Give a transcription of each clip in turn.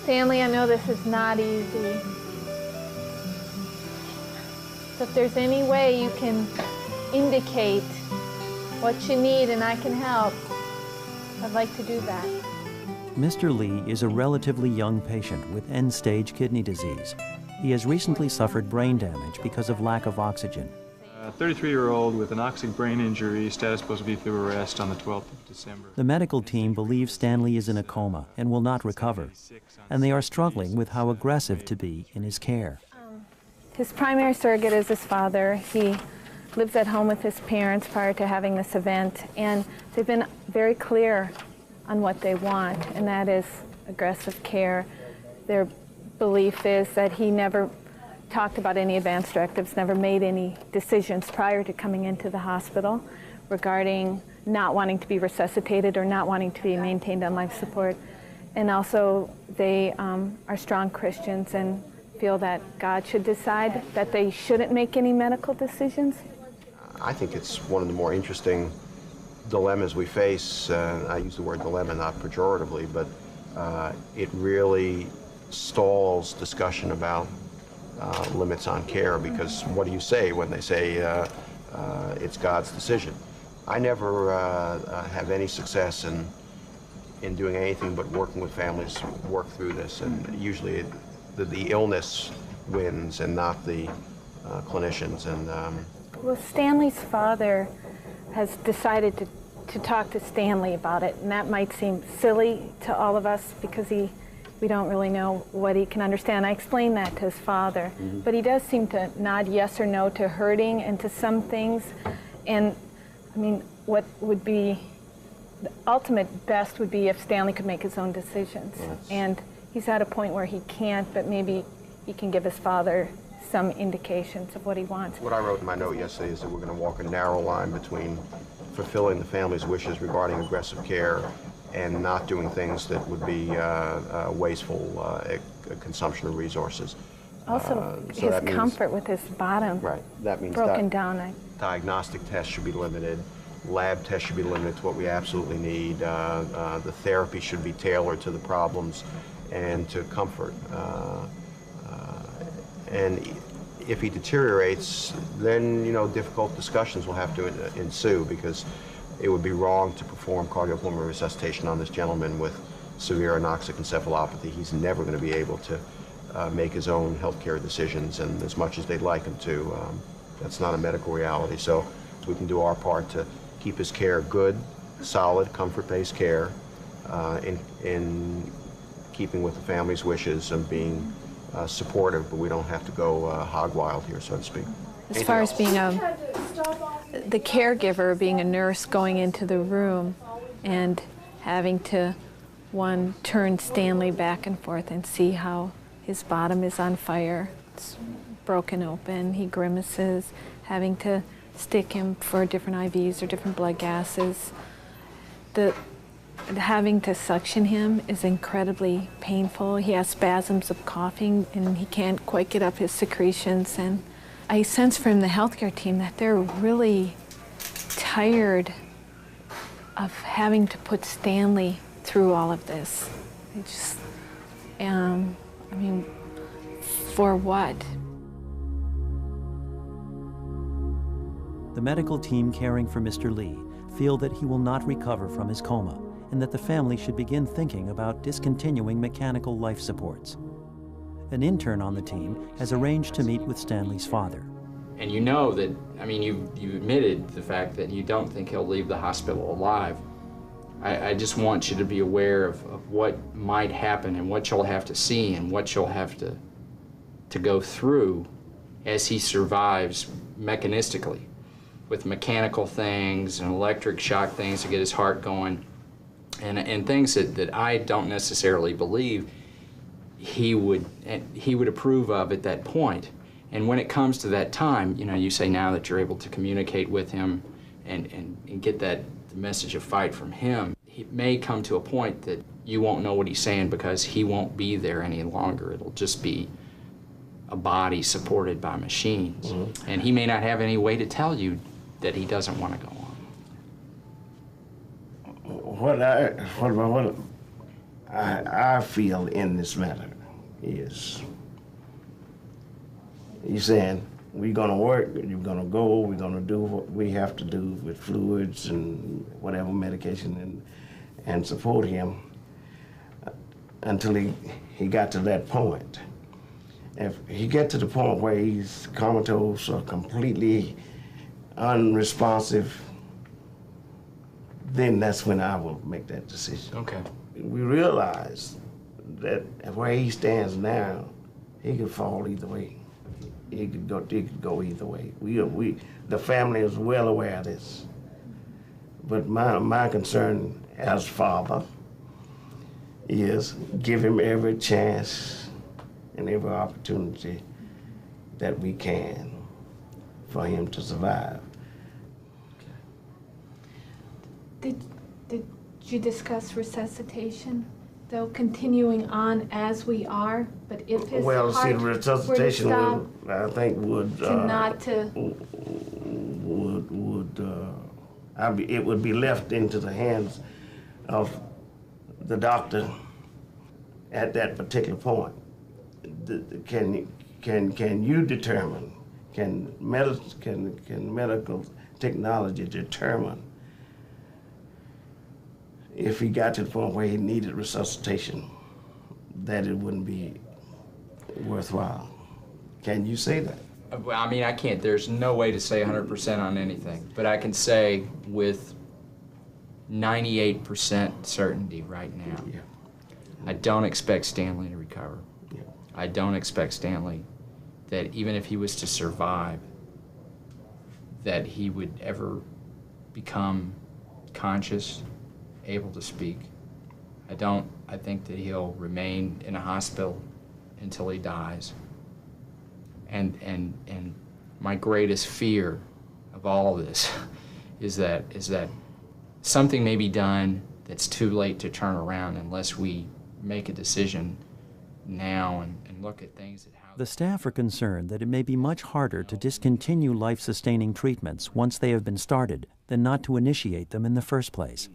Stanley, I know this is not easy. So if there's any way you can indicate what you need and I can help, I'd like to do that. Mr. Lee is a relatively young patient with end-stage kidney disease. He has recently suffered brain damage because of lack of oxygen. A 33-year-old with an oxic brain injury, status supposed to be through arrest on the 12th of December. The medical team believes Stanley is in a coma and will not recover, and they are struggling with how aggressive to be in his care. His primary surrogate is his father. He lives at home with his parents prior to having this event, and they've been very clear on what they want, and that is aggressive care. Their belief is that he never talked about any advance directives, never made any decisions prior to coming into the hospital regarding not wanting to be resuscitated or not wanting to be maintained on life support. And also they are strong Christians and feel that God should decide that they shouldn't make any medical decisions. I think it's one of the more interesting dilemmas we face. I use the word dilemma not pejoratively, but it really stalls discussion about limits on care, because what do you say when they say it's God's decision? I never have any success in doing anything but working with families to work through this, and usually the illness wins and not the clinicians. And well, Stanley's father has decided to talk to Stanley about it, and that might seem silly to all of us because we don't really know what he can understand. I explained that to his father, but he does seem to nod yes or no to hurting and to some things. And I mean, what would be the ultimate best would be if Stanley could make his own decisions. Yes. And he's at a point where he can't, but maybe he can give his father some indications of what he wants. What I wrote in my note yesterday is that we're going to walk a narrow line between fulfilling the family's wishes regarding aggressive care and not doing things that would be wasteful consumption of resources. Also, so his comfort with his bottom that means broken down. Diagnostic tests should be limited. Lab tests should be limited to what we absolutely need. The therapy should be tailored to the problems and to comfort. And if he deteriorates, then difficult discussions will have to ensue, because it would be wrong to perform cardiopulmonary resuscitation on this gentleman with severe anoxic encephalopathy. He's never going to be able to make his own healthcare decisions, and as much as they'd like him to, that's not a medical reality. So we can do our part to keep his care good, solid, comfort-based care, in keeping with the family's wishes and being supportive, but we don't have to go hog wild here, so to speak. As far as being the caregiver, being a nurse, going into the room and having to, turn Stanley back and forth and see how his bottom is on fire. It's broken open, he grimaces, having to stick him for different IVs or different blood gases. Having to suction him is incredibly painful. He has spasms of coughing and he can't quite get up his secretions. And I sense from the healthcare team that they're really tired of having to put Stanley through all of this. They just, I mean, for what? The medical team caring for Mr. Lee feel that he will not recover from his coma, and that the family should begin thinking about discontinuing mechanical life supports. An intern on the team has arranged to meet with Stanley's father. And you know that, I mean, you admitted the fact that you don't think he'll leave the hospital alive. I just want you to be aware of what might happen and what you'll have to see and what you'll have to go through as he survives mechanistically, with mechanical things and electric shock things to get his heart going. And things that I don't necessarily believe he would approve of at that point. And when it comes to that time, you say now that you're able to communicate with him and get the message of fight from him, it may come to a point that you won't know what he's saying because he won't be there any longer. It'll just be a body supported by machines. Mm-hmm. And he may not have any way to tell you that he doesn't want to go on. I feel in this matter is, he's saying, we're gonna work, you're gonna go, we're gonna do what we have to do with fluids and whatever medication and support him until he got to that point. If he get to the point where he's comatose or completely unresponsive, then that's when I will make that decision. Okay. We realize that where he stands now, he could fall either way. He could go either way. The family is well aware of this. But my concern as father is give him every chance and every opportunity that we can for him to survive. Did you discuss resuscitation, though, continuing on as we are? But if his Well, see, heart resuscitation were to stop, I think would it would be left into the hands of the doctor at that particular point. Can you determine? Can medical technology determine if he got to the point where he needed resuscitation, that it wouldn't be worthwhile? Can you say that? Well, I mean, I can't. There's no way to say 100% on anything. But I can say with 98% certainty right now, Yeah. I don't expect Stanley to recover. Yeah. I don't expect Stanley that even if he was to survive, that he would ever become conscious, able to speak. I think that he'll remain in a hospital until he dies. And my greatest fear of all of this is that something may be done that's too late to turn around unless we make a decision now and look at things that how The staff are concerned that it may be much harder to discontinue life-sustaining treatments once they have been started than not to initiate them in the first place.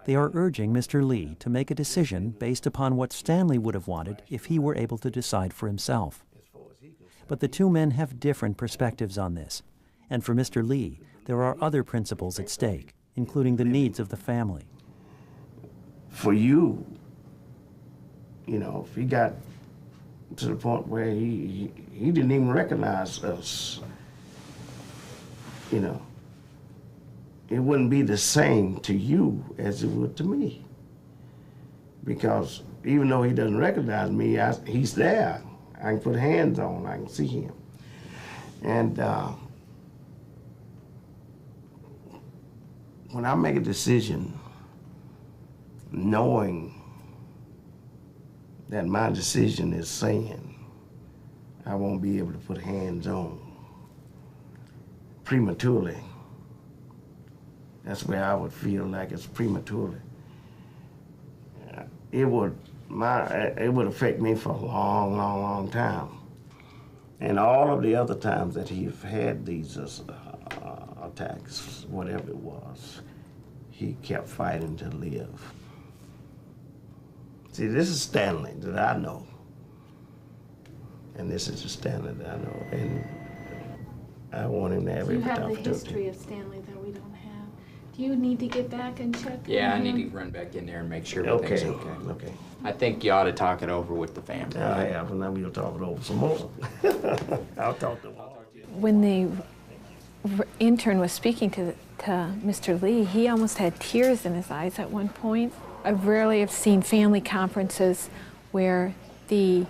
They are urging Mr. Lee to make a decision based upon what Stanley would have wanted if he were able to decide for himself. But the two men have different perspectives on this, and for Mr. Lee, there are other principles at stake, including the needs of the family. For you, if he got to the point where he didn't even recognize us, it wouldn't be the same to you as it would to me. Because even though he doesn't recognize me, he's there. I can put hands on him, I can see him. And when I make a decision, knowing that my decision is saying I won't be able to put hands on prematurely, that's where I would feel like it's prematurely. It would affect me for a long, long, long time. And all of the other times that he's had these attacks, whatever it was, he kept fighting to live. See, this is Stanley that I know. And this is the Stanley that I know. And I want him to have every opportunity. You have the history of Stanley that we don't have. Do you need to get back and check? Yeah, I on need him? to run back in there and make sure everything's okay. Okay. I think you ought to talk it over with the family. I have, and then we'll talk it over some more. I'll talk to him. When the intern was speaking to Mr. Lee, he almost had tears in his eyes at one point. I rarely have seen family conferences where the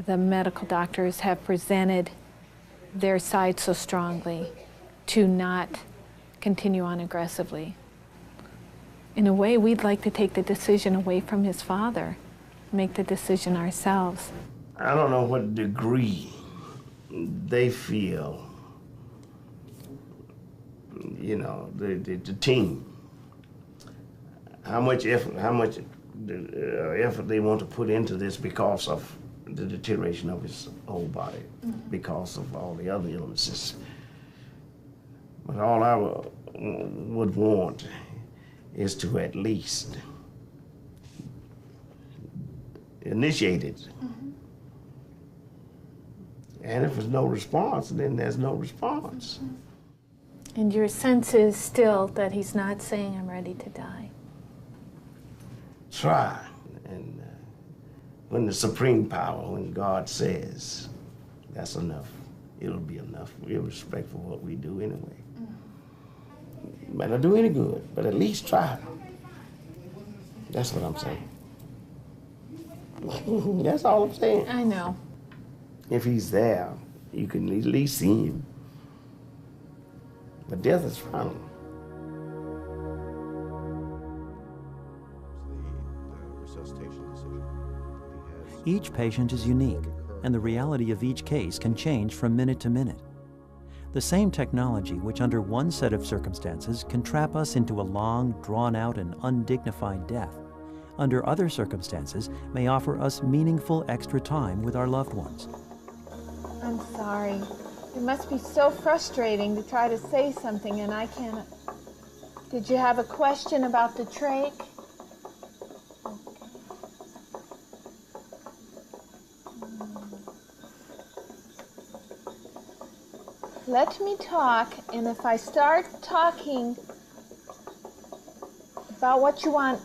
medical doctors have presented their side so strongly to not continue on aggressively. In a way, we'd like to take the decision away from his father, make the decision ourselves. I don't know what degree they feel, the team, how much effort they want to put into this because of the deterioration of his whole body, because of all the other illnesses. But all I would want is to at least initiate it. And if there's no response, then there's no response. And your sense is still that he's not saying, I'm ready to die. Try. And when the supreme power, when God says, that's enough, it'll be enough, irrespective of what we do anyway. Might not do any good, but at least try. That's what I'm saying. That's all I'm saying. I know. If he's there, you can at least see him. But death is final. Each patient is unique, and the reality of each case can change from minute to minute. The same technology which under one set of circumstances can trap us into a long, drawn-out, and undignified death, under other circumstances may offer us meaningful extra time with our loved ones. I'm sorry. It must be so frustrating to try to say something and I can't. Did you have a question about the trach? Let me talk, and if I start talking about what you want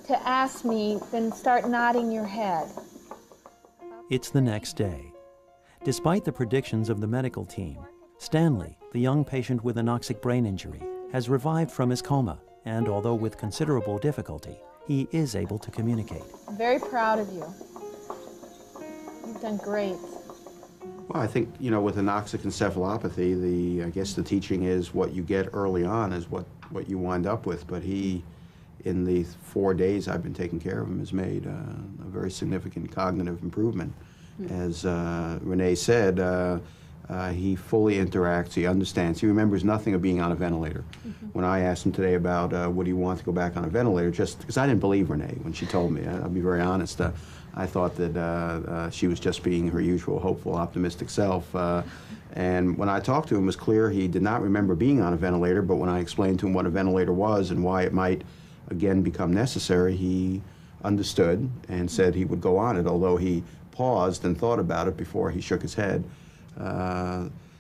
to ask me, then start nodding your head. It's the next day. Despite the predictions of the medical team, Stanley, the young patient with anoxic brain injury, has revived from his coma, and although with considerable difficulty, he is able to communicate. I'm very proud of you. You've done great. Well, I think, you know, with anoxic encephalopathy, I guess the teaching is what you get early on is what you wind up with. But he, in the 4 days I've been taking care of him, has made a very significant cognitive improvement. As Renee said, he fully interacts, he understands, he remembers nothing of being on a ventilator. When I asked him today about would he want to go back on a ventilator, just because I didn't believe Renee when she told me, I'll be very honest. I thought that she was just being her usual hopeful, optimistic self. And when I talked to him, it was clear he did not remember being on a ventilator, but when I explained to him what a ventilator was and why it might again become necessary, he understood and said he would go on it, although he paused and thought about it before he shook his head.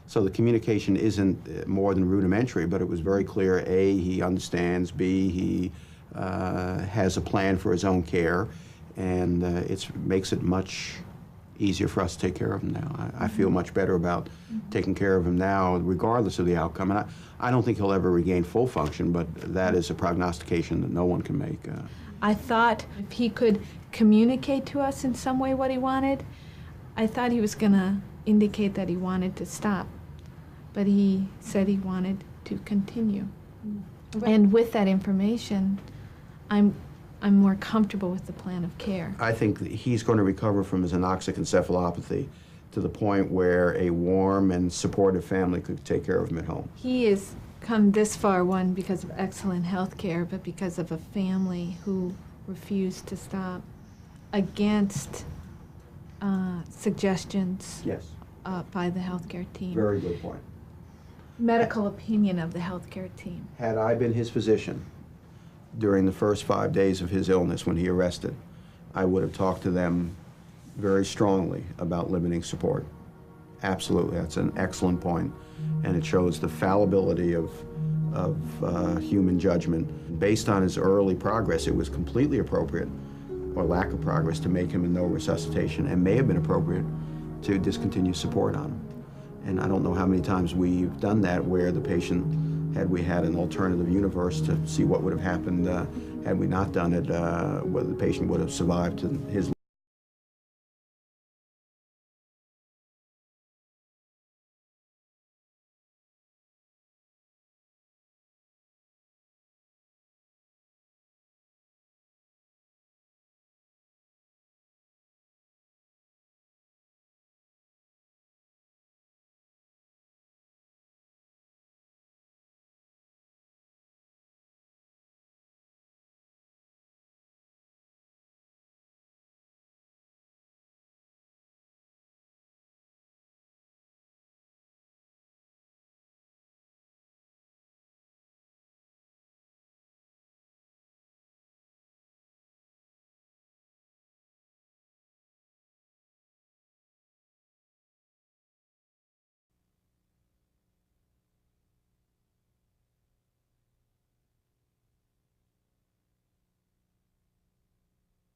So the communication isn't more than rudimentary, but it was very clear, A, he understands, B, he has a plan for his own care, and it makes it much easier for us to take care of him now. I feel much better about taking care of him now, regardless of the outcome. And I don't think he'll ever regain full function, but that is a prognostication that no one can make. I thought if he could communicate to us in some way what he wanted, I thought he was going to indicate that he wanted to stop. But he said he wanted to continue. And with that information, I'm more comfortable with the plan of care. I think that he's going to recover from his anoxic encephalopathy to the point where a warm and supportive family could take care of him at home. He has come this far, one, because of excellent health care, but because of a family who refused to stop against suggestions Yes. by the healthcare team. Very good point. Medical opinion of the healthcare team. Had I been his physician during the first 5 days of his illness when he arrested, I would have talked to them very strongly about limiting support. Absolutely, that's an excellent point, and it shows the fallibility of human judgment. Based on his early progress, it was completely appropriate, or lack of progress, to make him a no resuscitation, and may have been appropriate to discontinue support on him. And I don't know how many times we've done that where the patient, had we had an alternative universe to see what would have happened had we not done it, whether the patient would have survived to his